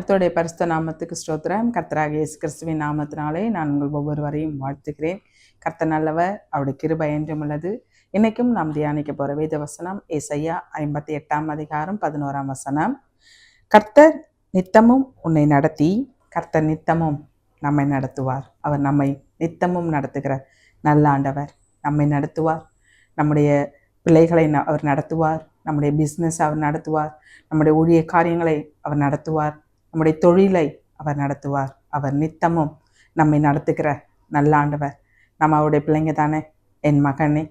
கர்த்தருடைய பரிசுத்த நாமத்துக்கு ஸ்தோத்திரம். கர்த்தராகிய இயேசு கிறிஸ்துவின் நாமத்தினாலே நான் உங்கள் ஒவ்வொருவரையும் வாழ்த்துகிறேன். கர்த்தர் நல்லவர், அவருடைய கிருபை என்றும் உள்ளது. இன்னைக்கும் நாம் தியானிக்க போற வேத வசனம் ஏசாயா 58 11. கர்த்தர் நித்தமும் உன்னை நடத்தி, கர்த்தர் நித்தமும் நம்மை நடத்துவார். அவர் நம்மை நித்தமும் நடத்துகிற நல்ல ஆண்டவர். நம்மை நடத்துவார். நம்முடைய பிள்ளைகளை அவர் நடத்துவார். நம்முடைய பிஸ்னஸ் அவர் நடத்துவார். நம்முடைய ஊழிய காரியங்களை அவர் நடத்துவார். நம்முடைய தொழிலை அவர் நடத்துவார். அவர் நித்தமும் நம்மை நடத்துகிற நல்ல ஆண்டவர். நம்ம அவருடைய பிள்ளைங்க தானே. என் மகனே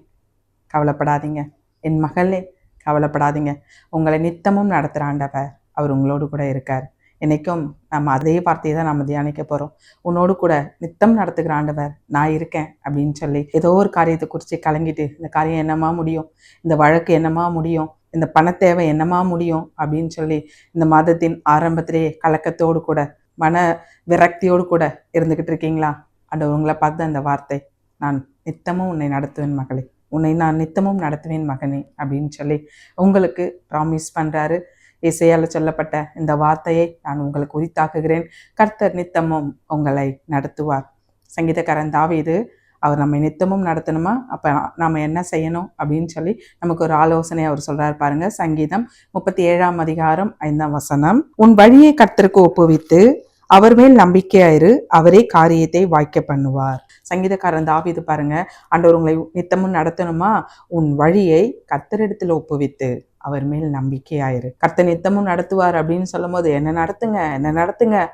கவலைப்படாதீங்க, என் மகளே கவலைப்படாதீங்க, உங்களை நித்தமும் நடத்துகிற ஆண்டவர் அவர் உங்களோடு கூட இருக்கார். இன்னைக்கும் நம்ம அதே வார்த்தையை தான் நம்ம தியானிக்க போகிறோம். உன்னோடு கூட நித்தம் நடத்துகிற ஆண்டவர் நான் இருக்கேன் அப்படின்னு சொல்லி ஏதோ ஒரு காரியத்தை குறித்து கலங்கிட்டு, இந்த காரியம் என்னமா முடியும், இந்த வழக்கு என்னமா முடியும், இந்த பணத்தேவை என்னமா முடியும் அப்படின்னு சொல்லி இந்த மாதத்தின் ஆரம்பத்திலேயே கலக்கத்தோடு கூட மன விரக்தியோடு கூட இருந்துக்கிட்டு இருக்கீங்களா? ஆண்டவர் உங்களை பார்த்து அந்த வார்த்தை, நான் நித்தமும் உன்னை நடத்துவேன் மகளே, உன்னை நான் நித்தமும் நடத்துவேன் மகனே அப்படின்னு சொல்லி உங்களுக்கு ப்ராமிஸ் பண்ணுறாரு. இசையால் சொல்லப்பட்ட இந்த வார்த்தையை நான் உங்களுக்கு உரித்தாக்குகிறேன். கர்த்தர் நித்தமும் உங்களை நடத்துவார். சங்கீதக்காரன் தாவீது அவர் நம்மை நித்தமும் நடத்தணுமா, அப்போ நாம் என்ன செய்யணும் அப்படின்னு சொல்லி நமக்கு ஒரு ஆலோசனை அவர் சொல்கிறார் பாருங்க. சங்கீதம் 37:5. உன் வழியை கர்த்தருக்கு ஒப்புவித்து அவர் மேல் நம்பிக்கையாயிரு, அவரே காரியத்தை வாய்க்க பண்ணுவார். சங்கீதக்காரன் தாவீது பாருங்க, ஆண்டவர் உங்களை நித்தமும் நடத்தணுமா, உன் வழியை கர்த்தரிடத்தில் ஒப்புவித்து அவர் மேல் நம்பிக்கையாயிரு. கர்த்தர் நித்தமும் நடத்துவார் அப்படின்னு சொல்லும் போது என்ன நடத்துங்க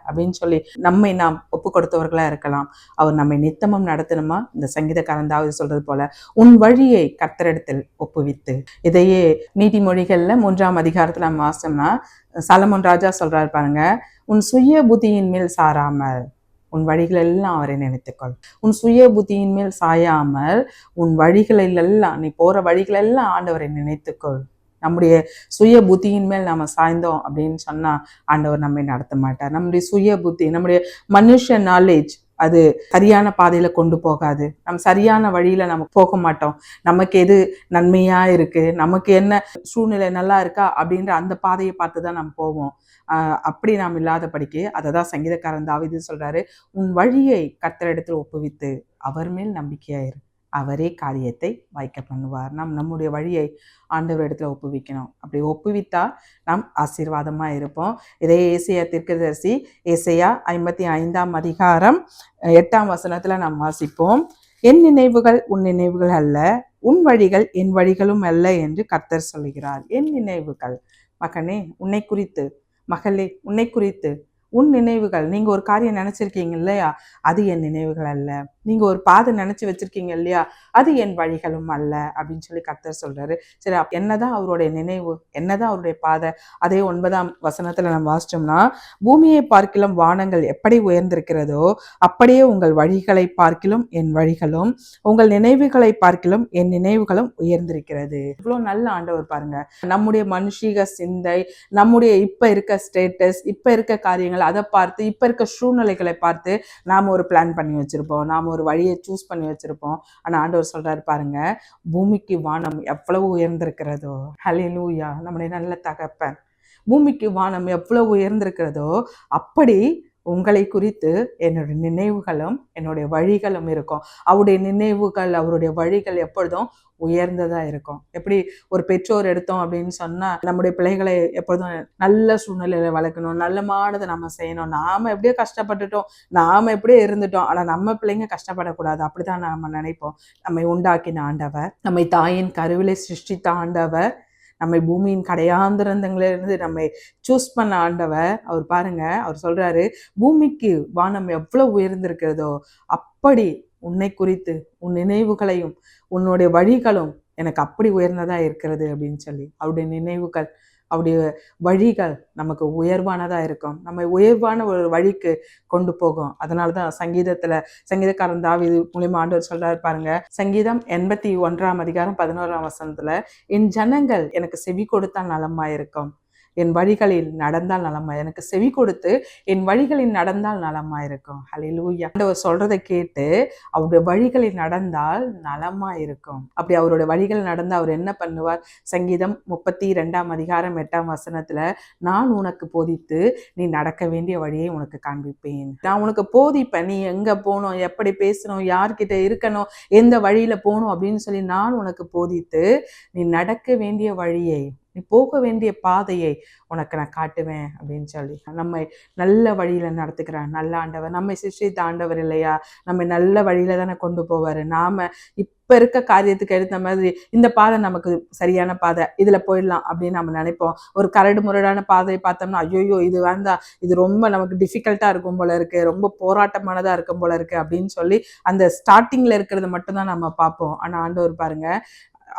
அப்படின்னு சொல்லி நம்மை நாம் ஒப்பு கொடுத்தவர்களா இருக்கலாம். அவர் நம்மை நித்தமும் நடத்தணுமா, இந்த சங்கீதக்காரன் தாவீது சொல்றது போல உன் வழியை கர்த்தரிடத்தில் ஒப்புவித்து. இதையே நீதிமொழிகள்ல 3 நம்ம வாசம்னா சாலமோன் ராஜா சொல்றாரு பாருங்க, உன் சுய புத்தியின் மேல் சாராமல் உன் வழிகளெல்லாம் அவரை நினைத்துக்கொள். உன் சுய புத்தியின் மேல் சாயாமல் உன் வழிகளெல்லாம், நீ போற வழிகளெல்லாம் ஆண்டவரை நினைத்துக்கொள். நம்முடைய சுய புத்தியின் மேல் நாம சாய்ந்தோம் அப்படின்னு சொன்னா ஆண்டவர் நம்மை நடத்த மாட்டார். நம்முடைய சுய புத்தி, நம்முடைய மனுஷ நாலேஜ் அது சரியான பாதையில கொண்டு போகாது. நம்ம சரியான வழியில நம்ம போக மாட்டோம். நமக்கு எது நன்மையா இருக்கு, நமக்கு என்ன சூழ்நிலை நல்லா இருக்கா அப்படின்ற அந்த பாதையை பார்த்து தான் நம்ம போவோம். அப்படி நாம் இல்லாதபடிக்கு அதை தான் சங்கீதக்காரன் தாவீது சொல்றாரு, உன் வழியை கர்த்தரிடத்தில் ஒப்புவித்து அவர் மேல் நம்பிக்கையாயிரு, அவரே காரியத்தை வாய்க்க பண்ணுவார். நாம் நம்முடைய வழியை ஆண்டவர் இடத்துல ஒப்புவிக்கணும். அப்படி ஒப்புவித்தா நாம் ஆசீர்வாதமாக இருப்போம். இதே ஏசாயா தீர்க்கதரிசி ஏசாயா 55:8 நாம் வாசிப்போம். என் நினைவுகள் உன் நினைவுகள் அல்ல, உன் வழிகள் என் வழிகளும் அல்ல என்று கர்த்தர் சொல்கிறார். என் நினைவுகள் மகனே உன்னை குறித்து, மகளே உன்னை குறித்து, உன் நினைவுகள். நீங்க ஒரு காரியம் நினைச்சிருக்கீங்க இல்லையா, அது என் நினைவுகள் அல்ல. நீங்க ஒரு பாதை நினைச்சு வச்சிருக்கீங்க இல்லையா, அது என் வழிகளும் அல்ல அப்படின்னு சொல்லி கர்த்தர் சொல்றாரு. சரி, என்னதான் அவருடைய நினைவு, என்னதான் அவருடைய பாதை? அதே 9 நம்ம வாசிச்சோம்னா, பூமியை பார்க்கிலும் வானங்கள் எப்படி உயர்ந்திருக்கிறதோ அப்படியே உங்கள் வழிகளை பார்க்கிலும் என் வழிகளும், உங்கள் நினைவுகளை பார்க்கிலும் என் நினைவுகளும் உயர்ந்திருக்கிறது. இவ்வளவு நல்ல ஆண்டவர் பாருங்க. நம்முடைய மனுஷீக சிந்தை, நம்முடைய இப்ப இருக்க ஸ்டேட்டஸ், இப்ப இருக்க காரியங்கள் அதை பார்த்து, இப்ப இருக்க சூழ்நிலைகளை பார்த்து நாம ஒரு பிளான் பண்ணி வச்சிருப்போம், நாம ஒரு வழியை சூஸ் பண்ணி வச்சிருப்போம். ஆனா ஆண்டவர் சொல்றாரு பாருங்க, பூமிக்கு வானம் எவ்வளவு உயர்ந்திருக்கிறதோ. ஹல்லேலூயா. நம்முடைய நல்ல தகப்பன், பூமிக்கு வானம் எவ்வளவு உயர்ந்திருக்கிறதோ அப்படி உங்களை குறித்து என்னுடைய நினைவுகளும் என்னுடைய வழிகளும் இருக்கும். அவருடைய நினைவுகள், அவருடைய வழிகள் எப்பொழுதும் உயர்ந்ததா இருக்கும். எப்படி ஒரு பெற்றோர் எடுத்தோம் அப்படின்னு சொன்னா, நம்முடைய பிள்ளைகளை எப்பொழுதும் நல்ல சூழ்நிலையில வளர்க்கணும், நல்லமானதை நம்ம செய்யணும். நாம எப்படியோ கஷ்டப்பட்டுட்டோம், நாம எப்படியோ இருந்துட்டோம், ஆனா நம்ம பிள்ளைங்க கஷ்டப்படக்கூடாது அப்படிதான் நாம நினைப்போம். நம்மை உண்டாக்கின ஆண்டவர், நம்மை தாயின் கருவிலை சிருஷ்டித்த ஆண்டவர், நம்மை பூமியின் கடையாந்திரங்களிலிருந்து நம்மை சூஸ் பண்ண ஆண்டவர் அவர் பாருங்க. அவர் சொல்றாரு, பூமிக்கு வானம் எவ்வளவு உயர்ந்திருக்கிறதோ அப்படி உன்னை குறித்து, உன் நினைவுகளையும் உன்னுடைய வழிகளும் எனக்கு அப்படி உயர்ந்ததா இருக்கிறது அப்படின்னு சொல்லி. அவருடைய நினைவுகள், அவருடைய வழிகள் நமக்கு உயர்வானதா இருக்கும், நம்மை உயர்வான ஒரு வழிக்கு கொண்டு போகும். அதனாலதான் சங்கீதக்காரன் தாவீது மூலியமா ஆண்டவர் சொல்றாரு பாருங்க. சங்கீதம் 81:11 என் ஜனங்கள் எனக்கு செவி கொடுத்தால் நலமாயிருக்கும், என் வழிகளில் நடந்தால் நலமா, எனக்கு செவி கொடுத்து என் வழிகளில் நடந்தால் நலமா இருக்கும். ஹல்லேலூயா. ஆண்டவர் சொல்றதை கேட்டு அவருடைய வழிகளில் நடந்தால் நலமா இருக்கும். அப்படி அவருடைய வழிகள் நடந்து அவர் என்ன பண்ணுவார்? சங்கீதம் 32:8 நான் உனக்கு போதித்து நீ நடக்க வேண்டிய வழியை உனக்கு காண்பிப்பேன். நான் உனக்கு போதிப்பேன். நீ எங்க போகணும், எப்படி பேசணும், யார்கிட்ட இருக்கணும், எந்த வழியில போகணும் அப்படின்னு சொல்லி நான் உனக்கு போதித்து நீ நடக்க வேண்டிய வழியை, நீ போக வேண்டிய பாதையை உனக்கு நான் காட்டுவேன் அப்படின்னு சொல்லி நம்மை நல்ல வழியில நடத்துக்கிறான் நல்ல ஆண்டவர். நம்மை சிருஷ்டித்த ஆண்டவர் இல்லையா? நம்ம நல்ல வழியில தானே கொண்டு போவாரு. நாம இப்ப இருக்க காரியத்துக்கு எடுத்த மாதிரி இந்த பாதை நமக்கு சரியான பாதை, இதுல போயிடலாம் அப்படின்னு நம்ம நினைப்போம். ஒரு கரடு முரடான பாதையை பார்த்தோம்னா ஐயோ இது வேண்டாம், இது ரொம்ப நமக்கு டிஃபிகல்ட்டா இருக்கும் போல இருக்கு, ரொம்ப போராட்டமானதா இருக்கும் போல இருக்கு அப்படின்னு சொல்லி அந்த ஸ்டார்டிங்ல இருக்கிறது மட்டும்தான் நம்ம பார்ப்போம். ஆனா ஆண்டவர் பாருங்க,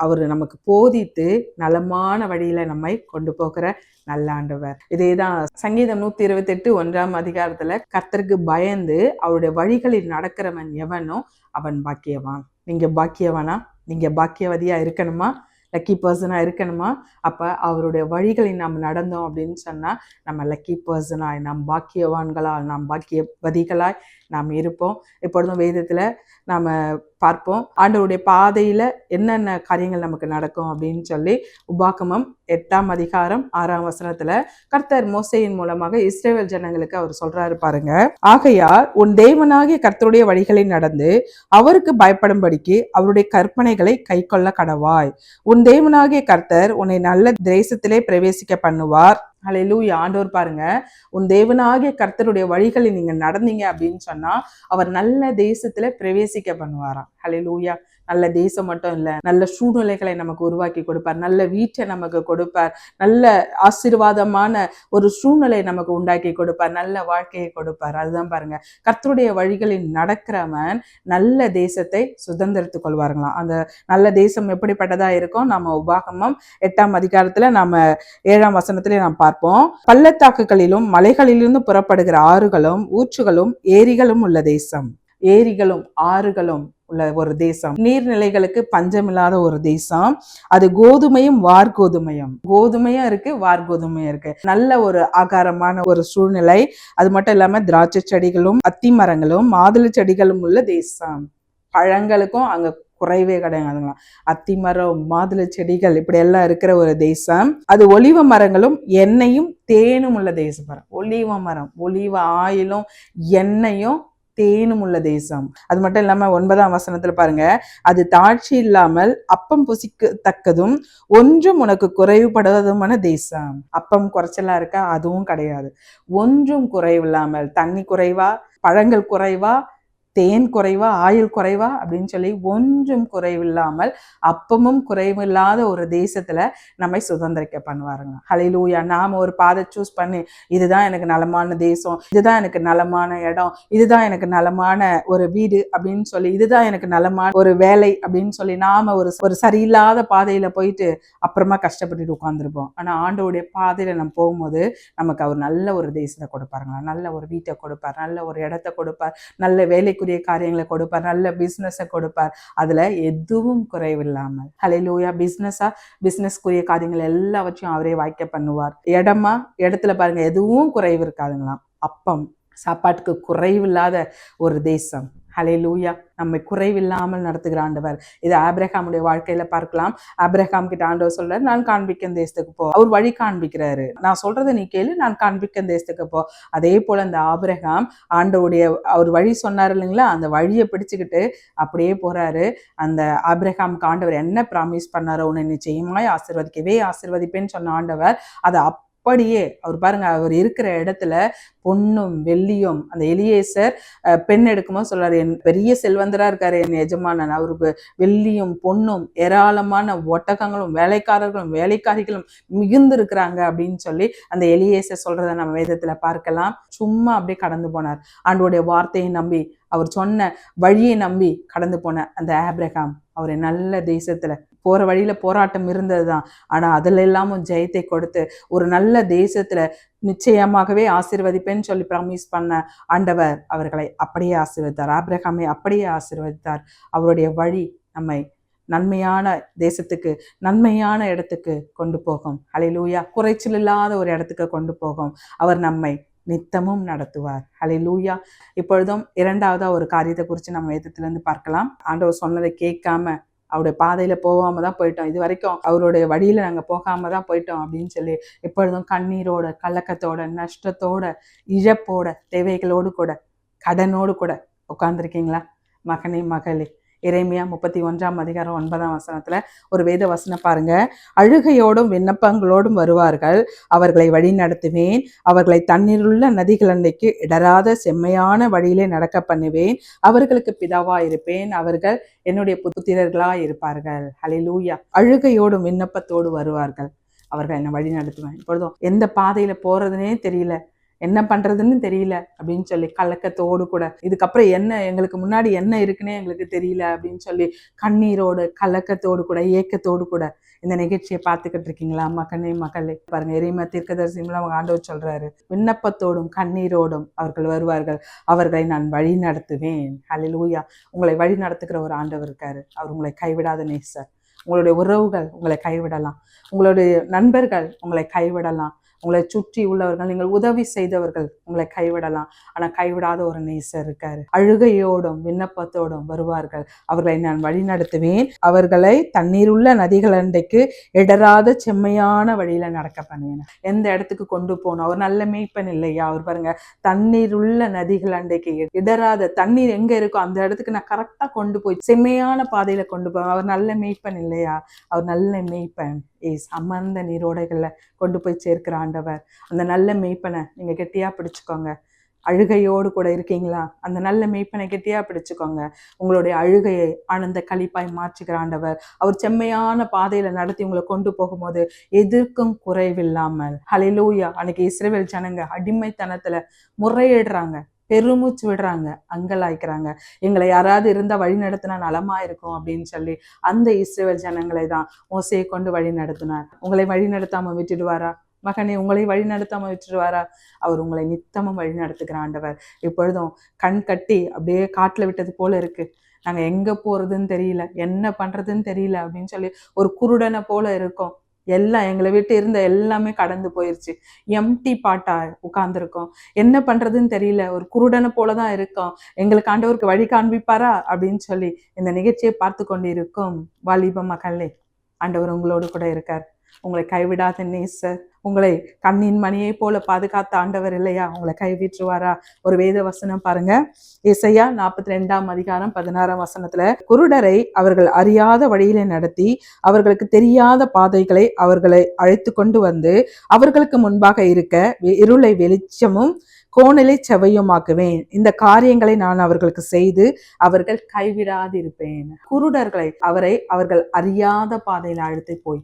அவர் நமக்கு போதித்து நலமான வழியில நம்மை கொண்டு போகிற நல்ல ஆண்டவர். இதேதான் சங்கீதம் 128:1 கர்த்தருக்கு பயந்து அவருடைய வழிகளில் நடக்கிறவன் எவனோ அவன் பாக்கியவான். நீங்க பாக்கியவானா? நீங்க பாக்கியவதியா இருக்கணுமா? லக்கி பர்சனா இருக்கணுமா? அப்ப அவருடைய வழிகளில் நாம் நடந்தோம் அப்படின்னு சொன்னா நம்ம லக்கி பர்சனாய், நாம் பாக்கியவான்களாய், நாம் பாக்கியவதிகளாய் நாம் இருப்போம். எப்பொழுதும் வேதத்துல நாம பார்ப்போம் ஆண்டவருடைய பாதையில என்னென்ன காரியங்கள் நமக்கு நடக்கும் அப்படின்னு சொல்லி. உபாகமம் 8:6 கர்த்தர் மோசேயின் மூலமாக இஸ்ரவேல் ஜனங்களுக்கு அவர் சொல்றாரு பாருங்க. ஆகையால் உன் தேவனாகிய கர்த்தருடைய வழிகளை நடந்து அவருக்கு பயப்படும்படிக்கு அவருடைய கற்பனைகளை கைக்கொள்ள கடவாய். உன் தேவனாகிய கர்த்தர் உன்னை நல்ல தேசத்திலே பிரவேசிக்க பண்ணுவார். ஹல்லேலூயா. ஆண்டவர் பாருங்க, உன் தேவனாகிய கர்த்தருடைய வழிகளில் நீங்க நடந்தீங்க அப்படின்னு சொன்னா அவர் நல்ல தேசத்துல பிரவேசிக்க பண்ணுவாராம். ஹல்லேலூயா. நல்ல தேசம் மட்டும் இல்ல, நல்ல சூழ்நிலைகளை நமக்கு உருவாக்கி கொடுப்பார், நல்ல வீட்டை நமக்கு கொடுப்பார், நல்ல ஆசீர்வாதமான ஒரு சூழ்நிலை நமக்கு உண்டாக்கி கொடுப்பார், நல்ல வாழ்க்கையை கொடுப்பார். அதுதான் பாருங்க, கர்த்தருடைய வழிகளில் நடக்கிறவன் நல்ல தேசத்தை சுதந்திரித்துக் கொள்வார்களாம். அந்த நல்ல தேசம் எப்படிப்பட்டதா இருக்கும்? நாம உபாகமம் 8 நாம 7 நாம் பார்ப்போம். பள்ளத்தாக்குகளிலும் மலைகளிலிருந்து புறப்படுகிற ஆறுகளும் ஊற்றுகளும் ஏரிகளும் உள்ள தேசம், ஏரிகளும் ஆறுகளும் உள்ள ஒரு தேசம், நீர்நிலைகளுக்கு பஞ்சமில்லாத ஒரு தேசம். அது கோதுமையும் வார்கோதுமையும், கோதுமையும் இருக்கு வார்கோதுமையும் இருக்கு. நல்ல ஒரு ஆகாரமான ஒரு சூழ்நிலை. அது மட்டும் இல்லாம திராட்சை செடிகளும் அத்தி மரங்களும் மாதுளை செடிகளும் உள்ள தேசம். பழங்களுக்கும் அங்க குறைவே கிடையாதுங்களாம். அத்தி மரம், மாதுளை செடிகள் இப்படி எல்லாம் இருக்கிற ஒரு தேசம். அது ஒலிவ மரங்களும் எண்ணெயும் தேனும் உள்ள தேசம். ஒலிவ மரம், ஒலிவ ஆயிலும் எண்ணெயும் தேனும் உள்ள தேசம். அது மட்டும் இல்லாம 9 பாருங்க, அது தாழ்ச்சி இல்லாமல் அப்பம் புசிக்கத்தக்கதும் ஒன்றும் உனக்கு குறைவுபடாததுமான தேசம். அப்பம் குறைச்சலா இருக்கா? அதுவும் கிடையாது. ஒன்றும் குறைவில்லாமல், தண்ணி குறைவா, பழங்கள் குறைவா, தேன் குறைவா, ஆயுள் குறைவா அப்படின்னு சொல்லி ஒன்றும் குறைவில்லாமல் அப்பமும் குறைவில்லாத ஒரு தேசத்துல நம்மை சுதந்திரிக்க பண்ணுவாருங்க. ஹல்லேலூயா. நாம ஒரு பாதை சூஸ் பண்ணி இதுதான் எனக்கு நலமான தேசம், இதுதான் எனக்கு நலமான இடம், இதுதான் எனக்கு நலமான ஒரு வீடு அப்படின்னு சொல்லி, இதுதான் எனக்கு நலமான ஒரு வேலை அப்படின்னு சொல்லி நாம ஒரு சரியில்லாத பாதையில போயிட்டு அப்புறமா கஷ்டப்பட்டுட்டு உட்கார்ந்துருப்போம். ஆனா ஆண்டவருடைய பாதையில நம்ம போகும்போது நமக்கு அவர் நல்ல ஒரு தேசத்தை கொடுப்பாருங்களா, நல்ல ஒரு வீட்டை கொடுப்பார், நல்ல ஒரு இடத்தை கொடுப்பார், நல்ல வேலைக்குரிய காரியங்களை கொடுப்பார், நல்ல பிசினஸை கொடுப்பார். அதுல எதுவும் குறைவில்லாமல். ஹல்லேலூயா. பிசினஸ்க்குரிய காரியங்கள் எல்லாவற்றையும் அவரே வாய்க்க பண்ணுவார். இடத்துல பாருங்க எதுவும் குறைவு இருக்காதுங்களாம். அப்பம் சாப்பாட்டுக்கு குறைவில்லாத ஒரு தேசம். ஹல்லேலூயா. நம்மை குறைவில்லாமல் நடத்துகிற ஆண்டவர். இது ஆபிரகாமுடைய வாழ்க்கையில பார்க்கலாம். ஆபிரகாம் கிட்ட ஆண்டவர் சொல்றாரு, நான் காண்பிக்கும் தேசத்துக்கு போ. அவர் வழி காண்பிக்கிறாரு. நான் சொல்றதை நீ கேளு, நான் காண்பிக்கும் தேசத்துக்கு போ. அதே போல அந்த ஆபிரகாம் ஆண்டவருடைய அவர் வழி சொன்னார் இல்லைங்களா, அந்த வழியை பிடிச்சுக்கிட்டு அப்படியே போறாரு. அந்த ஆபிரகாமுக்கு ஆண்டவர் என்ன ப்ராமிஸ் பண்ணாரோ, உன்னை நிச்சயமாய் ஆசீர்வதிக்கவே ஆசீர்வதிப்பேன்னு சொன்ன ஆண்டவர் அதை அப்படியே அவர் பாருங்க, அவர் இருக்கிற இடத்துல பொன்னும் வெள்ளியும், அந்த எலியேசர் பெண் எடுக்கும்போது சொல்றாரு, என் பெரிய செல்வந்தரா இருக்காரு என் எஜமானன், அவருக்கு வெள்ளியும் பொன்னும் ஏராளமான ஒட்டகங்களும் வேலைக்காரர்களும் வேலைக்காரிகளும் மிகுந்து இருக்கிறாங்க அப்படின்னு சொல்லி அந்த எலியேசர் சொல்றதை நம்ம வேதத்துல பார்க்கலாம். சும்மா அப்படியே கடந்து போனார். ஆண்டவருடைய வார்த்தையை நம்பி, அவர் சொன்ன வழியை நம்பி கடந்து போன அந்த ஆபிரகாம் அவரை நல்ல தேசத்துல போற வழியில போராட்டம் இருந்ததுதான், ஆனா அதுல எல்லாமும் ஜெயத்தை கொடுத்து ஒரு நல்ல தேசத்துல நிச்சயமாகவே ஆசீர்வதிப்பேன்னு சொல்லி ப்ராமிஸ் பண்ண ஆண்டவர் அவர்களை அப்படியே ஆசீர்வதித்தார். ஆபிரகாமை அப்படியே ஆசீர்வதித்தார். அவருடைய வழி நம்மை நன்மையான தேசத்துக்கு, நன்மையான இடத்துக்கு கொண்டு போகும். ஹல்லேலூயா. குறைச்சல் இல்லாத ஒரு இடத்துக்கு கொண்டு போகும். அவர் நம்மை நித்தமும் நடத்துவார். ஹல்லேலூயா. இப்பொழுதும் இரண்டாவதா ஒரு காரியத்தை குறித்து நம்ம வேதத்திலிருந்து பார்க்கலாம். ஆண்டவர் சொன்னதை கேட்காம அவருடைய பாதையில போகாம தான் போயிட்டோம், இது வரைக்கும் அவருடைய வழியில நாங்க போகாம தான் போயிட்டோம் அப்படின்னு சொல்லி இப்பொழுதும் கண்ணீரோட, கலக்கத்தோட, நஷ்டத்தோட, இழப்போட, தேவைகளோடு கூட, கடனோடு கூட உட்கார்ந்துருக்கீங்களா? மகனே மகளே, எரேமியா 31:9 ஒரு வேத வசனம் பாருங்க. அழுகையோடும் விண்ணப்பங்களோடும் வருவார்கள், அவர்களை வழி நடத்துவேன், அவர்களை தண்ணீருள்ள நதிகள் அண்டைக்கு இடராத செம்மையான வழியிலே நடக்க பண்ணுவேன், அவர்களுக்கு பிதாவா இருப்பேன், அவர்கள் என்னுடைய புத்திரர்களா இருப்பார்கள். ஹல்லேலூயா. அழுகையோடும் விண்ணப்பத்தோடு வருவார்கள், அவர்கள் என்னை வழி நடத்துவேன். இப்பொழுதும் எந்த பாதையில போறதுனே தெரியல, என்ன பண்றதுன்னு தெரியல அப்படின்னு சொல்லி கலக்கத்தோடு கூட, இதுக்கப்புறம் என்ன, எங்களுக்கு முன்னாடி என்ன இருக்குன்னே எங்களுக்கு தெரியல அப்படின்னு சொல்லி கண்ணீரோடு, கலக்கத்தோடு கூட, ஏக்கத்தோடு கூட இந்த நிகழ்ச்சியை பார்த்துக்கிட்டு இருக்கீங்களா? மகனே மகளே, பாருங்க, எரேமியா தீர்க்கதரிசியில அவங்க ஆண்டவர் சொல்றாரு, விண்ணப்பத்தோடும் கண்ணீரோடும் அவர்கள் வருவார்கள், அவர்களை நான் வழி நடத்துவேன். ஹல்லேலூயா. உங்களை வழி நடத்துகிற ஒரு ஆண்டவர் இருக்காரு. அவர் உங்களை கைவிடாத நேசர். உங்களுடைய உறவுகள் உங்களை கைவிடலாம், உங்களுடைய நண்பர்கள் உங்களை கைவிடலாம், உங்களை சுற்றி உள்ளவர்கள், நீங்கள் உதவி செய்தவர்கள் உங்களை கைவிடலாம், ஆனா கைவிடாத ஒரு நேசர் இருக்காரு. அழுகையோடும் விண்ணப்பத்தோடும் வருவார்கள், அவர்களை நான் வழி நடத்துவேன், அவர்களை தண்ணீர் உள்ள நதிகள் அண்டைக்கு இடராத செம்மையான வழியில நடக்க பண்ணுவேன். எந்த இடத்துக்கு கொண்டு போகணும்? அவர் நல்ல மேய்ப்பன் இல்லையா? அவர் பாருங்க, தண்ணீர் உள்ள நதிகள் அண்டைக்கு இடராத, தண்ணீர் எங்க இருக்கோ அந்த இடத்துக்கு நான் கரெக்டா கொண்டு போய் செம்மையான பாதையில கொண்டு போவேன். அவர் நல்ல மேய்ப்பன் இல்லையா? அவர் நல்ல மேய்ப்பன். அமர்ந்த நீரோடைகள்ல கொண்டு போய் சேர்க்கிற ஆண்டவர். அந்த நல்ல மேய்ப்பனை நீங்க கெட்டியா பிடிச்சுக்கோங்க. அழுகையோடு கூட இருக்கீங்களா? அந்த நல்ல மேய்ப்பனை கெட்டியா பிடிச்சுக்கோங்க. உங்களுடைய அழுகையை ஆனந்த களிப்பாய் மாற்றுகிற ஆண்டவர். அவர் செம்மையான பாதையில நடத்தி உங்களை கொண்டு போகும்போது எதற்கும் குறைவில்லாமல். ஹல்லேலூயா. அன்னைக்கு இஸ்ரவேல் ஜனங்க அடிமைத்தனத்துல முறையிடுறாங்க, பெருமூச்சு விடுறாங்க, அங்கலாய்க்கிறாங்க, எங்களை யாராவது இருந்தா வழி நடத்தினா நலமா இருக்கும் அப்படின்னு சொல்லி அந்த இஸ்ரவேல் ஜனங்களை தான் மோசேயை கொண்டு வழி நடத்தினார். உங்களை வழி நடத்தாம விட்டுடுவாரா? மகனே, உங்களை வழி நடத்தாம விட்டுடுவாரா? அவர் உங்களை நித்தமும் வழி நடத்துகிற ஆண்டவர். இப்பொழுதும் கண் கட்டி அப்படியே காட்டுல விட்டது போல இருக்கு, நாங்க எங்க போறதுன்னு தெரியல, என்ன பண்றதுன்னு தெரியல அப்படின்னு சொல்லி ஒரு குருடனை போல இருக்கோம். எல்லாம் எங்களை விட்டு இருந்த எல்லாமே கடந்து போயிருச்சு, எம்டி பாட்டா உட்கார்ந்துருக்கோம், என்ன பண்றதுன்னு தெரியல, ஒரு குருடனை போலதான் இருக்கோம், எங்களுக்கு ஆண்டவருக்கு வழி காண்பிப்பாரா அப்படின்னு சொல்லி இந்த நிகழ்ச்சியை பார்த்து கொண்டு இருக்கும் வாலிப மகளே, ஆண்டவர் உங்களோடு கூட இருக்கார். உங்களை கைவிடாத நேசர், உங்களை கண்ணின் மணியை போல பாதுகாத்த ஆண்டவர் இல்லையா? உங்களை கைவிட்டுருவாரா? ஒரு வேத வசனம் பாருங்க, ஏசாயா 42:16 குருடரை அவர்கள் அறியாத வழியிலே நடத்தி, அவர்களுக்கு தெரியாத பாதைகளை அவர்களை அழைத்து கொண்டு வந்து, அவர்களுக்கு முன்பாக இருக்க இருளை வெளிச்சமும் கோணலை செவையுமாக்குவேன், இந்த காரியங்களை நான் அவர்களுக்கு செய்து அவர்கள் கைவிடாதிருப்பேன். குருடர்களை அவர்கள் அறியாத பாதையில அழைத்து போய்,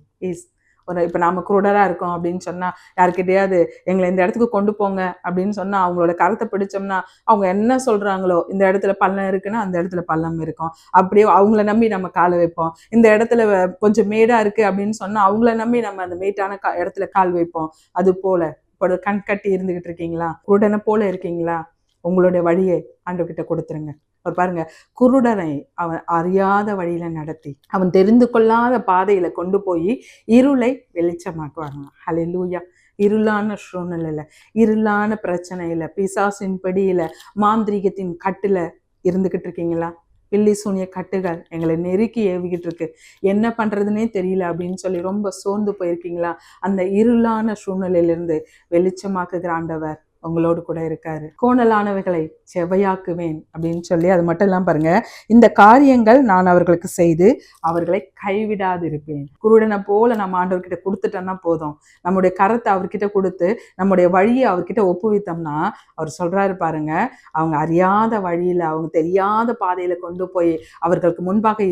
இப்போ நாம குருடரா இருக்கோம் அப்படின்னு சொன்னா, யாருக்கிட்டையாவது எங்களை இந்த இடத்துக்கு கொண்டு போங்க அப்படின்னு சொன்னா, அவங்களோட கருத்தை பிடிச்சோம்னா அவங்க என்ன சொல்றாங்களோ, இந்த இடத்துல பள்ளம் இருக்குன்னா அந்த இடத்துல பள்ளம் இருக்கும், அப்படியே அவங்கள நம்பி நம்ம காலை வைப்போம். இந்த இடத்துல கொஞ்சம் மேடா இருக்கு அப்படின்னு சொன்னா அவங்கள நம்பி நம்ம அந்த மேட்டான இடத்துல கால் வைப்போம். அது போல இப்போ கண் கட்டி இருந்துகிட்டு இருக்கீங்களா? குருடனை போல இருக்கீங்களா? உங்களுடைய வழியை ஆண்டவர்கிட்ட கொடுத்துருங்க. அவர் பாருங்க, குருடனை அவன் அறியாத வழியில நடத்தி, அவன் தெரிந்து கொள்ளாத பாதையில கொண்டு போய் இருளை வெளிச்சமாக்குவாங்க. ஹல்லேலூயா. இருளான சூழ்நிலையில, இருளான பிரச்சனையில, பிசாசின் பிடியில, மாந்திரீகத்தின் கட்டுல இருந்துகிட்டு இருக்கீங்களா? பில்லி சூனிய கட்டுகள் எங்களை நெருக்கி ஏவிக்கிட்டு இருக்கு, என்ன பண்றதுன்னே தெரியல அப்படின்னு சொல்லி ரொம்ப சோர்ந்து போயிருக்கீங்களா? அந்த இருளான சூழ்நிலையிலிருந்து வெளிச்சமாக்குகிற ஆண்டவர் உங்களோடு கூட இருக்காரு. கோணலானவைகளை செவையாக்குவேன் அப்படின்னு சொல்லி, அது மட்டும் இல்லாம பாருங்க, இந்த காரியங்கள் நான் அவர்களுக்கு செய்து அவர்களை கைவிடாதிருப்பேன். குருடனை போல நம்ம ஆண்டவர்கிட்ட கொடுத்துட்டோம்னா போதும், நம்முடைய கரத்தை அவர்கிட்ட கொடுத்து நம்முடைய வழியை அவர்கிட்ட ஒப்புவித்தோம்னா, அவர் சொல்றாரு பாருங்க, அவங்க அறியாத வழியில, அவங்க தெரியாத பாதையில கொண்டு போய் அவர்களுக்கு முன்பாக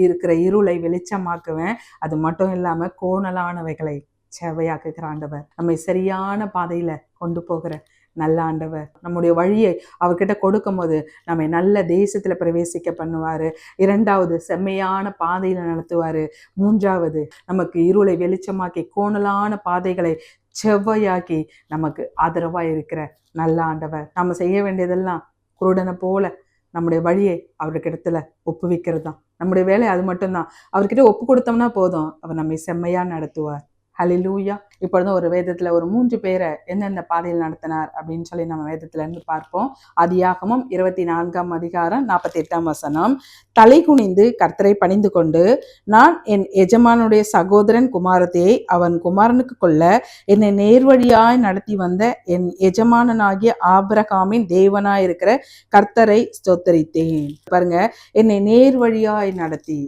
இருக்கிற இருளை வெளிச்சமாக்குவேன். அது மட்டும் இல்லாம கோணலானவைகளை செவையாக்குகிற ஆண்டவர், நம்மை சரியான பாதையில கொண்டு போகிற நல்ல ஆண்டவர். நம்முடைய வழியை அவர்கிட்ட கொடுக்கும் போது நம்ம நல்ல தேசத்துல பிரவேசிக்க பண்ணுவாரு. இரண்டாவது, செம்மையான பாதையில நடத்துவாரு. மூன்றாவது, நமக்கு இருளை வெளிச்சமாக்கி கோணலான பாதைகளை செவ்வையாக்கி நமக்கு ஆதரவா இருக்கிற நல்ல ஆண்டவர். நம்ம செய்ய வேண்டியதெல்லாம் குருடனை போல நம்முடைய வழியை அவருக்கு இடத்துல ஒப்புவிக்கிறது தான். நம்முடைய வேலை அது மட்டும்தான். அவர்கிட்ட ஒப்பு கொடுத்தோம்னா போதும், அவர் நம்மை செம்மையா நடத்துவார். ஹல்லேலூயா. இப்பொழுது ஒரு வேதத்துல ஒரு 3 பேரை எந்தெந்த பாதையில் நடத்தினார் அப்படின்னு சொல்லி நம்ம வேதத்துல இருந்து பார்ப்போம். ஆதியாகமம் 24ஆம் அதிகாரம் 48ஆம் வசனம். தலை குனிந்து கர்த்தரை பணிந்து கொண்டு, நான் என் எஜமானுடைய சகோதரன் குமாரத்தியை அவன் குமாரனுக்கு கொள்ள என்னை நேர்வழியாய் நடத்தி வந்த என் எஜமானனாகிய ஆபிரகாமின் தேவனாயிருக்கிற கர்த்தரை ஸ்தோத்தரித்தேன். பாருங்க, என்னை நேர்வழியாய் நடத்தி,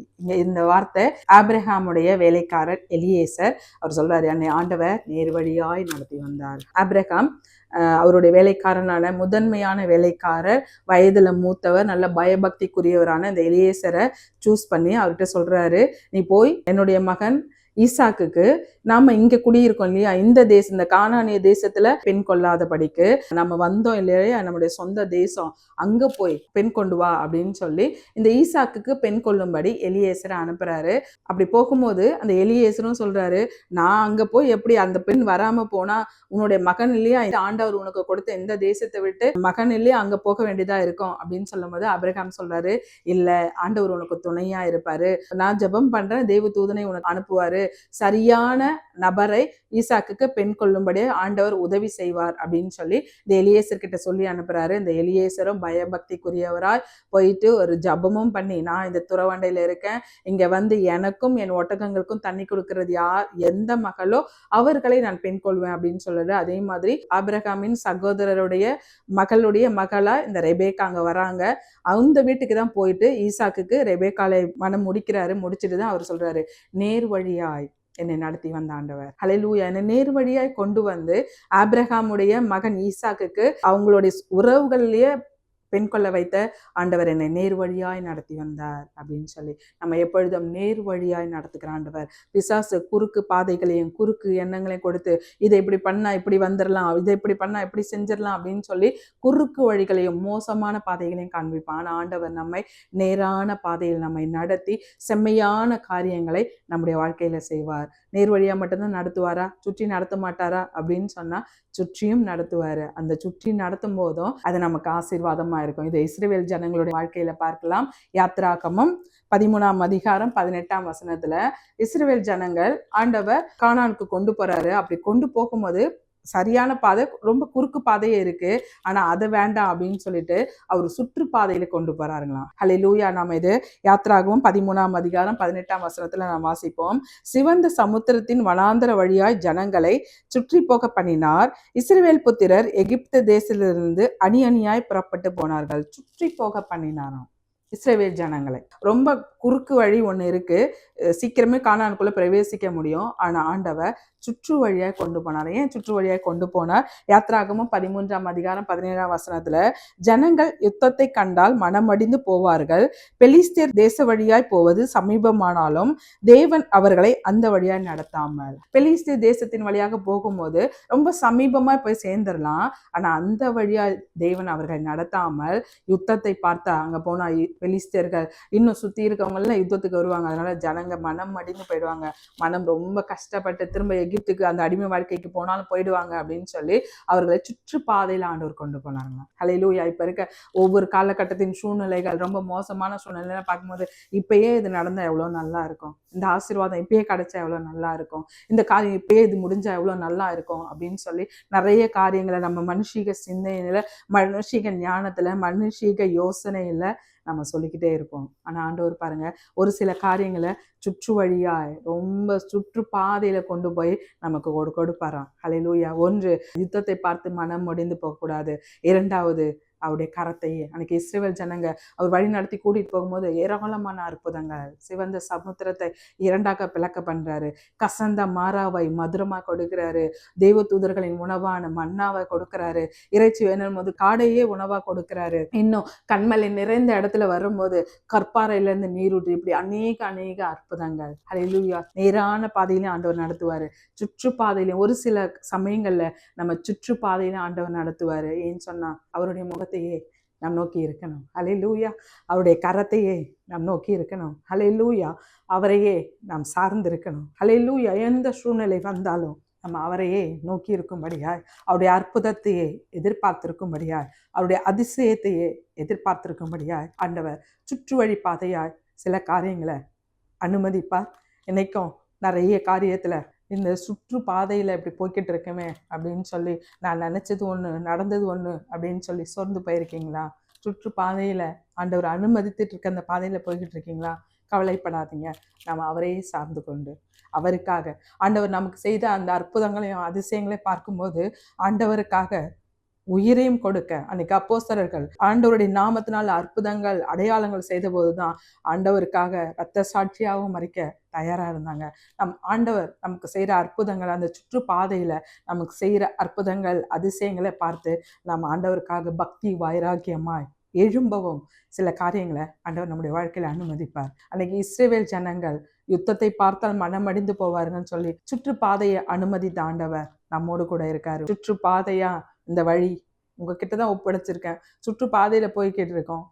இந்த வார்த்தை ஆபிரகாமுடைய வேலைக்காரர் எலியேசர் அவர் சொல்றாரு, என்னை ஆண்டவர் நேர்வழியாய் நடத்தி வந்தார். ஆபிரகாம் அவருடைய வேலைக்காரனான முதன்மையான வேலைக்காரர், வயதுல மூத்தவர், நல்ல பயபக்திக்குரியவரான இந்த எலியேசரை சூஸ் பண்ணி அவர்கிட்ட சொல்றாரு, நீ போய் என்னுடைய மகன் ஈசாக்குக்கு, நாம இங்க குடியிருக்கோம் இல்லையா, இந்த தேசம், இந்த கானானிய தேசத்துல பெண் கொள்ளாதபடிக்கு நம்ம வந்தோம் இல்லையா, நம்முடைய சொந்த தேசம், அங்க போய் பெண் கொண்டு வா அப்படின்னு சொல்லி இந்த ஈசாக்குக்கு பெண் கொள்ளும்படி எலியேசரை அனுப்புறாரு. அப்படி போகும்போது அந்த எலியேசரும் சொல்றாரு, நான் அங்க போய் எப்படி அந்த பெண் வராம போனா, உன்னுடைய மகன் இல்லையா, ஆண்டவர் உனக்கு கொடுத்த இந்த தேசத்தை விட்டு மகன் இல்லையா அங்க போக வேண்டியதா இருக்கும் அப்படின்னு சொல்லும் போது ஆபிரகாம் சொல்றாரு, இல்ல, ஆண்டவர் உனக்கு துணையா இருப்பாரு, நான் ஜெபம் பண்றேன், தேவ தூதனை உனக்கு அனுப்புவாரு, சரியான நபரை ஈசாக்குக்கு பெண் கொள்ளும்படியே ஆண்டவர் உதவி செய்வார் அப்படின்னு சொல்லி இந்த எலியேசர் கிட்ட சொல்லி அனுப்புறாரு. இந்த எலியேசரும் பயபக்திக்குரியவராய் போயிட்டு ஒரு ஜபமும் பண்ணி, நான் இந்த துறவண்டையில இருக்கேன், இங்க வந்து எனக்கும் என் ஒட்டகங்களுக்கும் தண்ணி கொடுக்கறது யார், எந்த மகளோ அவர்களை நான் பெண் கொள்வேன் அப்படின்னு சொல்லுது. அதே மாதிரி ஆபிரகாமின் சகோதரருடைய மகளுடைய மகளா இந்த ரெபேக்கா அங்க வராங்க. அந்த வீட்டுக்கு தான் போயிட்டு ஈசாக்குக்கு ரெபேக்காலை மனம் முடிக்கிறாரு. முடிச்சுட்டு தான் அவர் சொல்றாரு, நேர் வழியாய் என்னை நடத்தி வந்த ஆண்டவர். ஹல்லேலூயா. என்னை நேர் வழியாய் கொண்டு வந்து ஆபிரகாமுடைய மகன் ஈசாக்குக்கு அவங்களுடைய உறவுகளிலேயே பெண் கொள்ள வைத்த ஆண்டவர் என்னை நேர் வழியாய் நடத்தி வந்தார் அப்படின்னு சொல்லி நம்ம எப்பொழுதும் நேர் வழியாய் நடத்துகிற ஆண்டவர். பிசாசு குறுக்கு பாதைகளையும் குறுக்கு எண்ணங்களையும் கொடுத்து, இதை இப்படி பண்ணா இப்படி வந்துடலாம், இதை இப்படி பண்ணா இப்படி செஞ்சிடலாம் அப்படின்னு சொல்லி குறுக்கு வழிகளையும் மோசமான பாதைகளையும் காண்பிப்பான். ஆனால் ஆண்டவர் நம்மை நேரான பாதையில் நம்மை நடத்தி செம்மையான காரியங்களை நம்முடைய வாழ்க்கையில செய்வார். நேர் வழியா மட்டும்தான் நடத்துவாரா, சுற்றி நடத்த மாட்டாரா அப்படின்னு சொன்னா சுற்றியும் நடத்துவாரு. அந்த சுற்றி நடத்தும் போதும் அது நமக்கு ஆசீர்வாதமா இருக்கும். இதை இஸ்ரவேல் ஜனங்களுடைய வாழ்க்கையில பார்க்கலாம். யாத்ராகமம் 13ஆம் அதிகாரம் 18ஆம் வசனத்துல இஸ்ரவேல் ஜனங்கள் ஆண்டவர் கானானுக்கு கொண்டு போறாரு. அப்படி கொண்டு போகும்போது சரியான பாதை, ரொம்ப குறுக்கு பாதையே இருக்கு, ஆனா அதை வேண்டாம் அப்படின்னு சொல்லிட்டு அவர் சுற்றுப்பாதையில கொண்டு போறாருங்களாம். ஹல்லேலூயா. நாம இது யாத்ராகமம் 13ஆம் அதிகாரம் 18ஆம் வசனத்துல நாம் வாசிப்போம். சிவந்த சமுத்திரத்தின் வனாந்தர வழியாய் ஜனங்களை சுற்றி போக பண்ணினார். இஸ்ரவேல் புத்திரர் எகிப்து தேசத்திலிருந்து அணி அணியாய் புறப்பட்டு போனார்கள். சுற்றி போக பண்ணினாராம் இஸ்ரவேல் ஜனங்களை. ரொம்ப குறுக்கு வழி ஒன்று இருக்கு, சீக்கிரமே கானானுக்குள்ள பிரவேசிக்க முடியும். ஆனா ஆண்டவர் சுற்று வழியாய் கொண்டு போனார். ஏன் சுற்று வழியாய் கொண்டு போனார்? யாத்ராகமம் 13ஆம் அதிகாரம் 17ஆம் வசனத்துல, ஜனங்கள் யுத்தத்தை கண்டால் மனமடிந்து போவார்கள், பெலிஸ்தேர் தேச வழியாய் போவது சமீபமானாலும் தேவன் அவர்களை அந்த வழியாய் நடத்தாமல். பெலிஸ்தேர் தேசத்தின் வழியாக போகும்போது ரொம்ப சமீபமா போய் சேர்ந்துடலாம், ஆனா அந்த வழியாய் தேவன் அவர்களை நடத்தாமல் யுத்தத்தை பார்த்தா அங்க போனா பெலிஸ்தேர்கள் இன்னும் சுத்தி இருக்கவங்க எல்லாம் யுத்தத்துக்கு வருவாங்க. அதனால ஜனங்க மனம் அடிந்து போயிடுவாங்க, மனம் ரொம்ப கஷ்டப்பட்டு திரும்ப எகிப்துக்கு அந்த அடிமை வாழ்க்கைக்கு போனாலும் போயிடுவாங்க அப்படின்னு சொல்லி அவர்களை சுற்றுப்பாதையில ஆண்டவர் கொண்டு போனாங்க. ஹல்லேலூயா. இப்ப இருக்க ஒவ்வொரு காலகட்டத்தின் சூழ்நிலைகள் ரொம்ப மோசமான சூழ்நிலை பார்க்கும்போது, இப்பயே இது நடந்தா எவ்வளவு நல்லா இருக்கும், இந்த ஆசீர்வாதம் இப்பயே கிடைச்சா எவ்வளவு நல்லா இருக்கும், இந்த காரியம் இப்பயே இது முடிஞ்சா எவ்வளவு நல்லா இருக்கும் அப்படின்னு சொல்லி நிறைய காரியங்களை நம்ம மனுஷீக சிந்தனையில, மனுஷீக ஞானத்துல, மனுஷீக யோசனையில நம்ம சொல்லிக்கிட்டே இருப்போம். ஆனா ஆண்டவர் பாருங்க, ஒரு சில காரியங்களை சுற்று வழியாய் ரொம்ப சுற்றுப்பாதையில கொண்டு போய் நமக்கு கொடுப்பாராம். ஹல்லேலூயா. ஒன்று, யுத்தத்தை பார்த்து மனம் முடிந்து போகக்கூடாது. இரண்டாவது, அவருடைய கரத்தையே, அன்னைக்கு இஸ்ரவேல் ஜனங்க அவர் வழி நடத்தி கூட்டிட்டு போகும்போது ஏராளமான அற்புதங்கள், சிவந்த சமுத்திரத்தை இரண்டாக பிளக்க பண்றாரு, கசந்த மாறாவை மதுரமா கொடுக்கிறாரு, தேவ தூதர்களின் உணவான மன்னாவை கொடுக்கிறாரு, இறைச்சி வேணும் போது காடையே உணவா கொடுக்கிறாரு, இன்னும் கண்மலை நிறைந்த இடத்துல வரும்போது கற்பாறையில இருந்து நீரூற்றி, இப்படி அநேக அற்புதங்கள். ஹல்லேலூயா. நேரான பாதையிலும் ஆண்டவர் நடத்துவாரு, சுற்றுப்பாதையிலும் ஒரு சில சமயங்கள்ல நம்ம சுற்றுப்பாதையிலும் ஆண்டவர் நடத்துவாரு. ஏன்னு சொன்னா அவருடைய முகத்தையே நாம் நோக்கி இருக்கணும். ஹல்லேலூயா. அவருடைய கரத்தையே நாம் நோக்கி இருக்கணும். ஹல்லேலூயா. அவரையே நாம் சார்ந்து இருக்கணும். ஹல்லேலூயா. எந்த சூழ்நிலை வந்தாலும் நம்ம அவரையே நோக்கி இருக்கும்படியாய், அவருடைய அற்புதத்தையே எதிர்பார்த்திருக்கும்படியாய், அவருடைய அதிசயத்தையே எதிர்பார்த்திருக்கும்படியாய் ஆண்டவர் சுற்று வழி பாதையாய் சில காரியங்களை அனுமதிப்பார். இன்னைக்கும் நிறைய காரியத்துல இந்த சுற்றுப்பாதையில இப்படி போய்கிட்டு இருக்கமே அப்படின்னு சொல்லி நான் நினைச்சது ஒண்ணு நடந்தது ஒண்ணு அப்படின்னு சொல்லி சோர்ந்து போயிருக்கீங்களா? சுற்றுப்பாதையில ஆண்டவர் அனுமதித்துட்டு இருக்க அந்த பாதையில போய்கிட்டு இருக்கீங்களா? கவலைப்படாதீங்க. நம்ம அவரையே சார்ந்து கொண்டு அவருக்காக ஆண்டவர் நமக்கு செய்த அந்த அற்புதங்களையும் அதிசயங்களையும் பார்க்கும்போது ஆண்டவருக்காக உயிரையும் கொடுக்க அன்னைக்கு அப்போஸ்தலர்கள் ஆண்டவருடைய நாமத்தினால் அற்புதங்கள் அடையாளங்கள் செய்த போதுதான் ஆண்டவருக்காக இரத்த சாட்சியாகவும் மறிக்க தயாரா இருந்தாங்க. ஆண்டவர் நமக்கு செய்யற அற்புதங்கள், அந்த சுற்றுப்பாதையில நமக்கு செய்யற அற்புதங்கள் அதிசயங்களை பார்த்து நம்ம ஆண்டவருக்காக பக்தி வைராக்கியமாய் எழும்பவும் சில காரியங்களை ஆண்டவர் நம்முடைய வாழ்க்கையில அனுமதிப்பார். அன்னைக்கு இஸ்ரவேல் ஜனங்கள் யுத்தத்தை பார்த்தால் மனமடிந்து போவாருன்னு சொல்லி சுற்றுப்பாதையை அனுமதித்த ஆண்டவர் நம்மோடு கூட இருக்காரு. சுற்றுப்பாதையா இந்த வழி உங்ககிட்டதான் ஒப்படைச்சிருக்கேன், சுற்றுப்பாதையில போய்கிட்டு இருக்கோம்.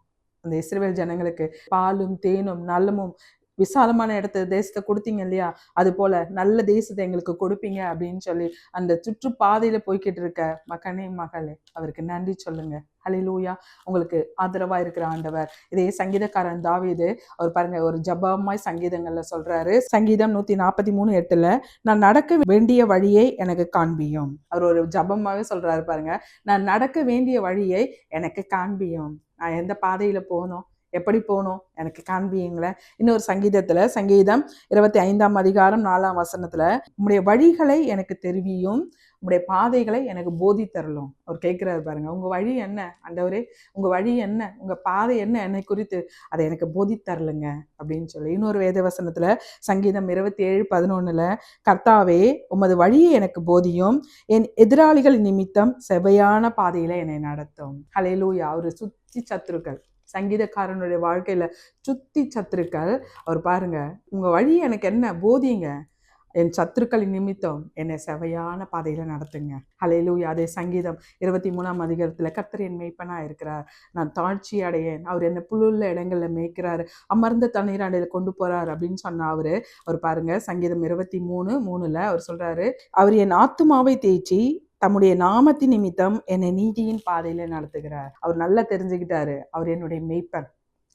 அந்த இஸ்ரவேல் ஜனங்களுக்கு பாலும் தேனும் நல்லமும் விசாலமான தேசத்தை கொடுத்தீங்க இல்லையா, அது போல நல்ல தேசத்தை எங்களுக்கு கொடுப்பீங்க அப்படின்னு சொல்லி அந்த சுற்றுப்பாதையில போய்கிட்டு இருக்க மகனே மகளே அவருக்கு நன்றி சொல்லுங்க. ஹல்லேலூயா. உங்களுக்கு ஆதரவா இருக்கிற ஆண்டவர். இதே சங்கீதக்காரன் தாவீது அவர் பாருங்க ஒரு ஜபமாய் சங்கீதங்கள்ல சொல்றாரு. சங்கீதம் 143:8 நான் நடக்க வேண்டிய வழியை எனக்கு காண்பியும். அவர் ஒரு ஜபமாவே சொல்றாரு பாருங்க, நான் நடக்க வேண்டிய வழியை எனக்கு காண்பியும். நான் எந்த பாதையில போகணும், எப்படி போகணும் எனக்கு காண்பியுங்களேன். இன்னொரு சங்கீதத்துல சங்கீதம் 25:4 உம்முடைய வழிகளை எனக்கு தெரிவியும், உங்களுடைய பாதைகளை எனக்கு போதித்தரலும். அவர் கேட்கிறாரு பாருங்க, உங்க வழி என்ன ஆண்டவரே, உங்க வழி என்ன, உங்க பாதை என்ன, என்னை குறித்து அதை எனக்கு போதித்தரலுங்க அப்படின்னு சொல்லி. இன்னொரு வேத வசனத்துல சங்கீதம் 27:11 கர்த்தாவே உமது வழியை எனக்கு போதியும், என் எதிராளிகள் நிமித்தம் செவையான பாதையில என்னை நடத்தும். ஹல்லேலூயா. அவரு சுத்தி சத்துருக்கள், சங்கீதக்காரனுடைய வாழ்க்கையில சுத்தி சத்துருக்கள், அவர் பாருங்க உங்க வழி எனக்கு என்ன போதிங்க, என் சத்துருக்களின் நிமித்தம் என்னை செவையான பாதையில நடத்துங்க. ஹல்லேலூயா. அதே சங்கீதம் 23 கர்த்தர் என் மேய்ப்பனா இருக்கிறார், நான் தாழ்ச்சி அடையேன், அவர் என்ன புல்லுள்ள இடங்கள்ல மேய்க்கிறாரு, அமர்ந்த தண்ணீராண்டையில கொண்டு போறாரு அப்படின்னு சொன்ன அவர் பாருங்க சங்கீதம் 23:3 அவர் சொல்றாரு, அவர் என் ஆத்துமாவை தேய்ச்சி தம்முடைய நாமத்தின் நிமித்தம் என்னை நீதியின் பாதையில நடத்துகிறார். அவர் நல்லா தெரிஞ்சுக்கிட்டாரு, அவர் என்னுடைய மேய்ப்பன்.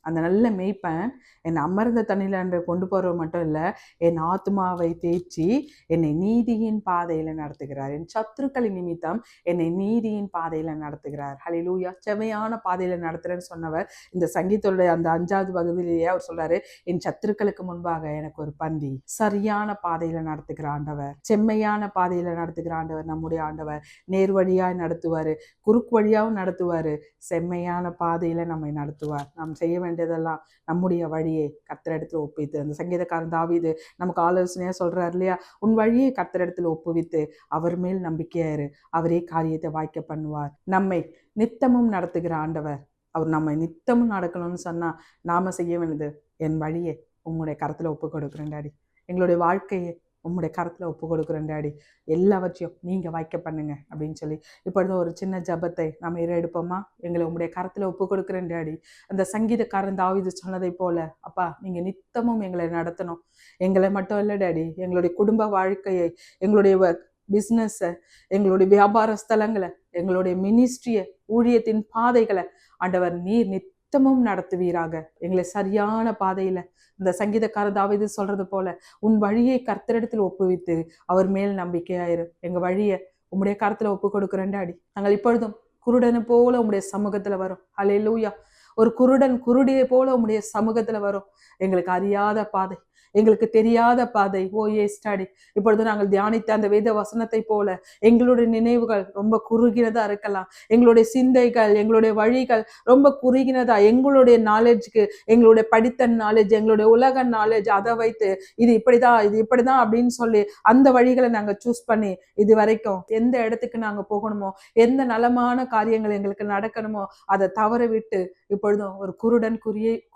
அந்த நல்ல மேய்ப்பன் என்னை அமர்ந்த தண்ணில கொண்டு போறவர் மட்டும் இல்லை, என் ஆத்மாவை தேய்ச்சி என்னை நீதியின் பாதையில நடத்துகிறார், என் சத்துருக்களின் நிமித்தம் என்னை நீதியின் பாதையில நடத்துகிறார். ஹல்லேலூயா. செவையான பாதையில நடத்துறேன்னு சொன்னவர் இந்த சங்கீதத்துடைய அந்த 5வது பகுதியிலேயே அவர் சொல்றாரு, என் சத்துருக்களுக்கு முன்பாக எனக்கு ஒரு பந்தி. சரியான பாதையில நடத்துகிற ஆண்டவர், செம்மையான பாதையில நடத்துகிற ஆண்டவர் நம்முடைய ஆண்டவர். நேர் வழியாய் நடத்துவாரு, குறுக்கு வழியாவும் நடத்துவாரு, செம்மையான பாதையில நம்மை நடத்துவார். நாம் செய்ய வேண்டியதெல்லாம் நம்முடைய வழியை கர்த்தரிடத்துல ஒப்புவித்து, அந்த சங்கீதக்காரன் தாவீது நமக்கு ஆலோசனையா சொல்றாரு இல்லையா, உன் வழியை கர்த்தரிடத்துல ஒப்புவித்து அவர் மேல் நம்பிக்கையாரு, அவரே காரியத்தை வாய்க்க பண்ணுவார். நம்மை நித்தமும் நடத்துகிற ஆண்டவர். அவர் நம்ம நித்தமும் நடக்கணும்னு சொன்னா நாம செய்ய வேண்டியது, என் வழியை உங்களுடைய கரத்துல ஒப்பு கொடுக்குறேன் டாடி, எங்களுடைய வாழ்க்கையை உங்களுடைய கரத்துல ஒப்பு கொடுக்குறேன் டாடி, எல்லாவற்றையும் நீங்க வாய்க்க பண்ணுங்க அப்படின்னு சொல்லி இப்பொழுது ஒரு சின்ன ஜபத்தை நாம் எடுப்போமா? எங்களை உங்களுடைய கரத்துல ஒப்பு கொடுக்குறேன் டாடி. அந்த சங்கீதக்காரன் தாவீது சொன்னதை போல அப்பா நீங்க நித்தமும் எங்களை நடத்தணும். எங்களை மட்டும் இல்லை டாடி, எங்களுடைய குடும்ப வாழ்க்கையை, எங்களுடைய பிஸ்னஸை, எங்களுடைய வியாபார ஸ்தலங்களை, எங்களுடைய மினிஸ்ட்ரியை, ஊழியத்தின் பாதைகளை ஆண்டவர் நீர் நித்தமும் நடத்துவீராக. எங்களை சரியான பாதையில இந்த சங்கீதக்கார தாவீது சொல்றது போல உன் வழியை கர்த்தரிடத்தில் ஒப்புவித்து அவர் மேல் நம்பிக்கையாயிரு. எங்க வழியை உம்முடைய கரத்துல ஒப்பு கொடுக்குறேன் டாடி. நாங்கள் இப்பொழுதும் குருடனை போல உம்முடைய சமூகத்துல வரும். ஹல்லேலூயா. ஒரு குருடன் குருடியை போல உம்முடைய சமூகத்துல வரும். எங்களுக்கு அறியாத பாதை, எங்களுக்கு தெரியாத பாதை, ஓ எஸ் டாடி. இப்பொழுது நாங்கள் தியானித்த அந்த வேத வசனத்தை போல எங்களுடைய நினைவுகள் ரொம்ப குறுகினதா இருக்கலாம், எங்களுடைய சிந்தைகள், எங்களுடைய வழிகள் ரொம்ப குறுகினதா, எங்களுடைய நாலேஜ்க்கு, எங்களுடைய படித்த நாலேஜ், எங்களுடைய உலக நாலேஜ், அதை வைத்து இது இப்படிதான் இது இப்படிதான் அப்படின்னு சொல்லி அந்த வழிகளை நாங்கள் சூஸ் பண்ணி இது வரைக்கும் எந்த இடத்துக்கு நாங்கள் போகணுமோ, எந்த நலமான காரியங்கள் எங்களுக்கு நடக்கணுமோ அதை தவற விட்டு இப்பொழுதும் ஒரு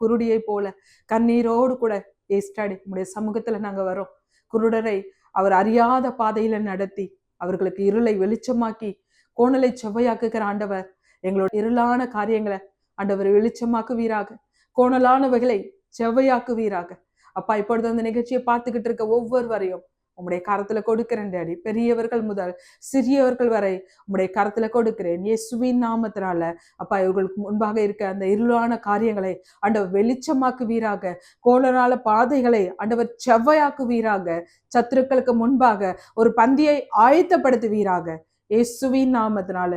குருடியை போல கண்ணீரோடு கூட ஏஸ்டாடி உங்களுடைய சமூகத்துல நாங்க வரோம். குருடரை அவர் அறியாத பாதையில நடத்தி அவர்களுக்கு இருளை வெளிச்சமாக்கி கோணலை செவ்வையாக்குகிற ஆண்டவர், எங்களோட இருளான காரியங்களை ஆண்டவர் வெளிச்சமாக்குவீராக, கோணலானவைகளை செவ்வையாக்குவீராக. அப்பா இப்பொழுது அந்த நிகழ்ச்சியை பார்த்துக்கிட்டு இருக்க ஒவ்வொருவரையும் உம்முடைய கரத்துல கொடுக்கிறேன் டாடி. பெரியவர்கள் முதல் சிறியவர்கள் வரை உம்முடைய கரத்துல கொடுக்கிறேன் இயேசுவின் நாமத்தினால. அப்பா, இவர்களுக்கு முன்பாக இருக்க அந்த இருளான காரியங்களை ஆண்டவர் வெளிச்சமாக்குவீராக. கோலனால பாதைகளை ஆண்டவர் செவ்வையாக்குவீராக. சத்துருக்களுக்கு முன்பாக ஒரு பந்தியை ஆயத்தப்படுத்துவீராக இயேசுவின் நாமத்தினால.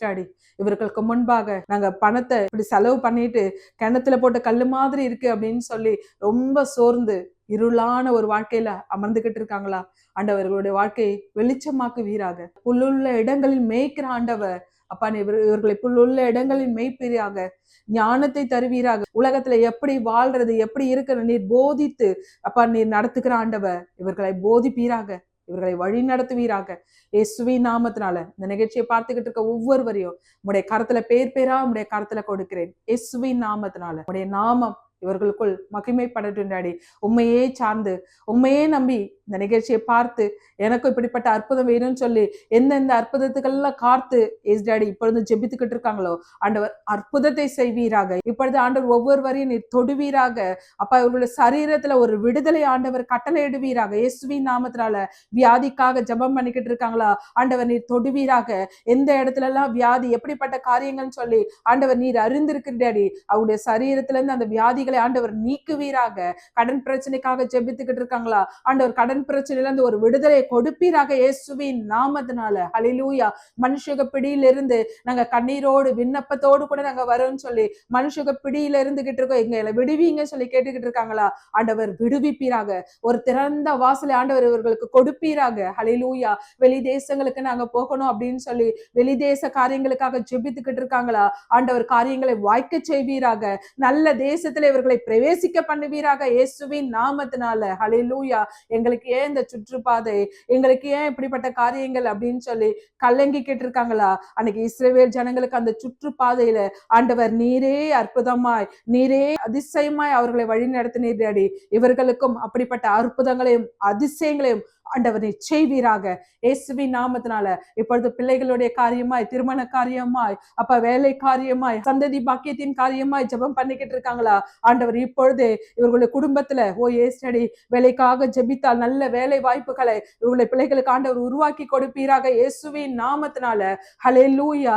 டாடி, இவர்களுக்கு முன்பாக நாங்க பணத்தை இப்படி செலவு பண்ணிட்டு கிணத்துல போட்ட கல்லு மாதிரி இருக்கு அப்படின்னு சொல்லி ரொம்ப சோர்ந்து இருளான ஒரு வாழ்க்கையில அமர்ந்துகிட்டு இருக்காங்களா, ஆண்டவர்களுடைய வாழ்க்கையை வெளிச்சமாக்குவீராக. புல்லுள்ள இடங்களில் மேய்க்கிற ஆண்டவர் அப்பா, இவர்களை புல்லுள்ள இடங்களில் மேய்ப்பீராக. ஞானத்தை தருவீராக. உலகத்துல எப்படி வாழ்றது, எப்படி இருக்கிற நீர் போதித்து அப்பா நீர் நடத்துகிற ஆண்டவர், இவர்களை போதிப்பீராக, இவர்களை வழி நடத்துவீராக இயேசுவின் நாமத்தினால. இந்த நிகழ்ச்சியை பார்த்துக்கிட்டு இருக்க ஒவ்வொருவரையும் உடைய கரத்துல பேர் பேரா உடைய கரத்துல கொடுக்கிறேன் இயேசுவின் நாமத்தினால. உடைய நாமம் இவர்களுக்குள் மகிமைப்படட்டும் டாடி. உண்மையே சார்ந்து உண்மையே நம்பி இந்த நிகழ்ச்சியை பார்த்து எனக்கும் இப்படிப்பட்ட அற்புதம் வேணும்னு சொல்லி எந்தெந்த அற்புதத்துக்கெல்லாம் காத்து ஏஸ் டாடி இப்பொழுது ஜெபித்துக்கிட்டு இருக்காங்களோ, ஆண்டவர் அற்புதத்தை செய்வீராக. இப்பொழுது ஆண்டவர் ஒவ்வொருவரையும் நீர் தொடுவீராக. அப்பா, இவர்களுடைய சரீரத்துல ஒரு விடுதலை ஆண்டவர் கட்டளையிடுவீராக இயேசுவின் நாமத்தினால. வியாதிக்காக ஜெபம் பண்ணிக்கிட்டு இருக்காங்களா, ஆண்டவர் நீர் தொடுவீராக. எந்த இடத்துல எல்லாம் வியாதி எப்படிப்பட்ட காரியங்கள்னு சொல்லி ஆண்டவர் நீர் அறிந்திருக்கிறாடி, அவருடைய சரீரத்துல இருந்து அந்த வியாதிகளை ஆண்டவர் நீக்குவீராக. கடன் பிரச்சனைக்காக ஜெபித்துக்கிட்டு இருக்காங்களா, ஆண்டவர் கடன் பிரச்சனையில இருந்து ஒரு விடுதலை கொடுப்பீராக இயேசுவின் நாமத்தினால. ஹல்லேலூயா. மனுஷக பிடியிலிருந்து நாங்க கண்ணீரோடு விண்ணப்பத்தோடு கூட நாங்க வரோம்னு சொல்லி மனுஷக பிடியில இருந்துகிட்டு இருக்கோம், எங்களை விடுவீங்க சொல்லி கேட்டுக்கிட்டு இருக்காங்களா, ஆண்டவர் விடுவிப்பீராக. ஒரு திறந்த வாசலை ஆண்டவர் இவர்களுக்கு கொடுப்பீராக. ஹல்லேலூயா. வெளி தேசங்களுக்கு நாங்க போகணும் அப்படின்னு சொல்லி வெளிதேச காரியங்களுக்காக ஜெபித்துக்கிட்டு இருக்காங்களா, ஆண்டவர் காரியங்களை வாய்க்க செய்வீராக. நல்ல தேசத்துல இவர்களை பிரவேசிக்க பண்ணுவீராக இயேசுவின் நாமத்தினால. ஹல்லேலூயா. எங்களுக்கு ஏன் இந்த சுற்றுப்பாதை, எங்களுக்கு ஏன் இப்படிப்பட்ட காரியங்கள் அப்படின்னு சொல்லி கலங்கிக்கிட்டு இருக்காங்களா, அன்னைக்கு இஸ்ரவேல் ஜனங்களுக்கு அந்த சுற்றுப்பாதையில ஆண்டவர் நீரே அற்புதமாய் நீரே அதிசயமாய் அவர்களை வழி நடத்தினீர் டாடி. இவர்களுக்கும் அப்படிப்பட்ட அற்புதங்களையும் அதிசயங்களையும் ஆண்டவரை செய்வீராக இயேசுவின் நாமத்தினால. இப்பொழுது பிள்ளைகளுடைய காரியமாய், திருமண காரியமாய், அப்ப வேலை காரியமாய், சந்ததி பாக்கியத்தின் காரியமாய் ஜெபம் பண்ணிக்கிட்டு இருக்காங்களா, ஆண்டவர் இப்பொழுது இவர்களுடைய குடும்பத்துல ஏஸ்டடி வேலைக்காக ஜெபித்தால் நல்ல வேலை வாய்ப்புகளை இவர்களுடைய பிள்ளைகளுக்கு ஆண்டவர் உருவாக்கி கொடுப்பீராக இயேசுவின் நாமத்தினால. ஹல்லேலூயா.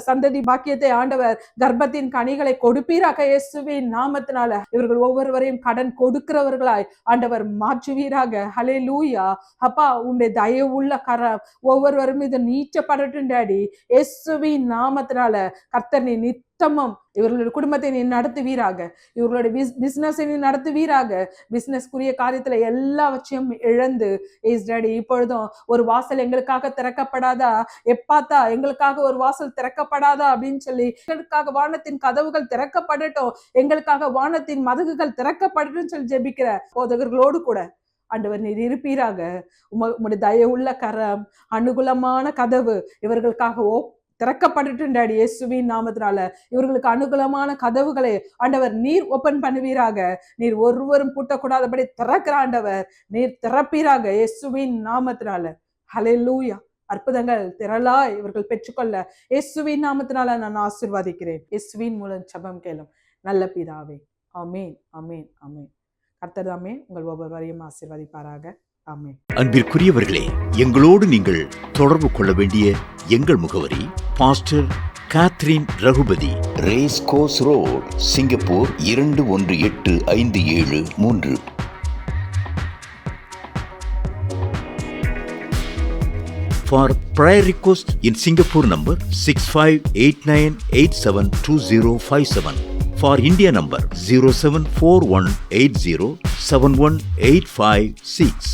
சந்ததி பாக்கியத்தை ஆண்டவர் கர்ப்பத்தின் கனிகளை கொடுப்பீராக இயேசுவின் நாமத்தினால. இவர்கள் ஒவ்வொருவரையும் கடன் கொடுக்கிறவர்களாய் ஆண்டவர் மாற்றுவீராக. ஹல்லேலூயா. அப்பா, உன்னுடைய தயவுள்ள கரம் ஒவ்வொருவரும் இது நீச்சப்படட்டும் டாடி இயேசுவின் நாமத்தினால. கர்த்தர் நீ நித்தமும் இவர்களுடைய குடும்பத்தை நீ நடத்துவீராக, இவர்களுடைய பிசினஸை நீ நடத்துவீராக. பிசினஸ்க்குரிய காரியத்துல எல்லாவற்றையும் இழந்து ஏஸ் டாடி இப்பொழுதும் ஒரு வாசல் எங்களுக்காக திறக்கப்படாதா, எப்பாத்தா எங்களுக்காக ஒரு வாசல் திறக்கப்படாதா அப்படின்னு சொல்லி எங்களுக்காக வானத்தின் கதவுகள் திறக்கப்படட்டும், எங்களுக்காக வானத்தின் மதகுகள் திறக்கப்படட்டும் சொல்லி ஜெபிக்கிற போதகர்களோடு கூட ஆண்டவர் நீர் இருப்பீராக. உம்முடைய தயவுள்ள கரம், அனுகூலமான கதவு இவர்களுக்காக திறக்கப்பட்டுட்டு டாடி இயேசுவின் நாமத்தினால. இவர்களுக்கு அனுகூலமான கதவுகளை ஆண்டவர் நீர் ஓபன் பண்ணுவீராக. நீர் ஒருவரும் பூட்டக்கூடாதபடி திறக்கிற ஆண்டவர் நீர் திறப்பீராக இயேசுவின் நாமத்தினால. ஹல்லேலூயா. அற்புதங்கள் திரளாய் இவர்கள் பெற்றுக்கொள்ள இயேசுவின் நாமத்தினால நான் ஆசீர்வதிக்கிறேன். இயேசுவின் மூலம் ஜெபம் கேளும் நல்ல பிதாவே. ஆமென், ஆமென், ஆமென். கர்த்தர் தாமே உங்கள் ஒவ்வொருவரையும் ஆசீர்வதிப்பாராக. ஆமென். அன்பிற்குரியவர்களே, எங்களோடு நீங்கள் தொடர்பு கொள்ள வேண்டிய எங்கள் முகவரி pastor Catherine Raghupathi, race course road, Singapore 218573. For prayer request in Singapore number 6589872057. For India number 074180718556.